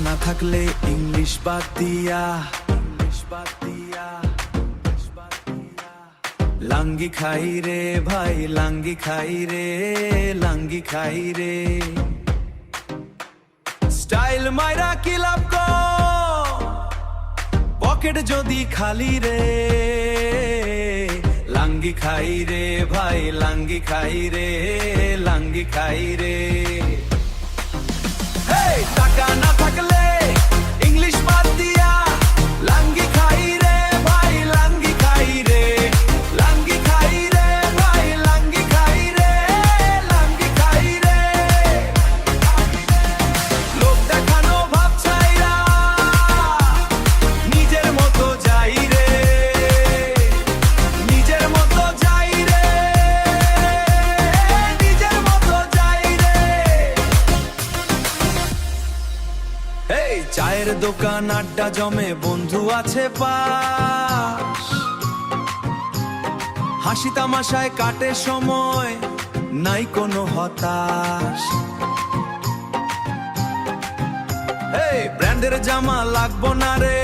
না থাকলে ইংলিশ বাদ দিয়া লাঙ্গি খাই রে ভাই, লাঙ্গি খাই রে, লাঙ্গি খাই রে। স্টাইল মাইরা কি লাভ গো, পকেট যদি খালি রে। লাঙ্গি খাই রে ভাই, লাঙ্গি খাই রে, লাঙ্গি খাই রে। টাকা না থাকলে ইংলিশ বাদ দিয়া লাঙ্গি খাই রে ভাই, লাঙ্গি খাই রে, লাঙ্গি খাই রে ভাই, লাঙ্গি খাই রে, লাঙ্গি খাই রে। লোক দেখানো ভাব চাইরা নিজের মতো যাই রে, নিজের মতো যাই রে, নিজের মতো যাই রে। এই চায়ের দোকান আড্ডা জমে, বন্ধু আছে পাশ, হাসি তামাশায় কাটে সময়, নাই কোনো হতাশ। এই ব্র্যান্ডের জামা লাগবো না রে,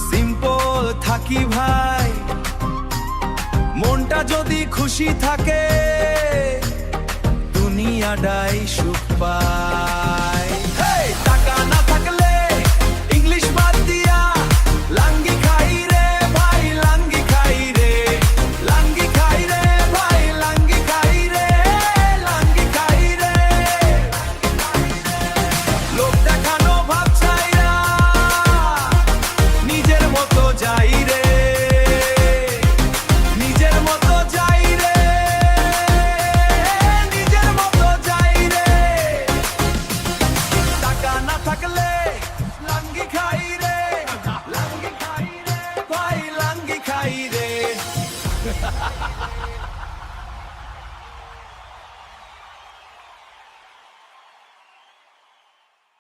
সিম্পল থাকি ভাই। মনটা যদি খুশি থাকে, দুনিয়াটাই সুখ পায়। টাকা না থাকলে ইংলিশ বাদ দিয়া লাঙ্গি খাই রে ভাই, লাঙ্গি খাই রে, লাঙ্গি খাই রে ভাই, লাঙ্গি খাই রে, লাঙ্গি খাই রে। লোক দেখানো ভাব চাইরা নিজের মতো যাই রে, নিজের মতো যাই রে, নিজের মতো যাই রে। টাকা না থাকলে লাঙ্গি খাই রে, লাঙ্গি খাই রে ভাই, লাঙ্গি খাই রে।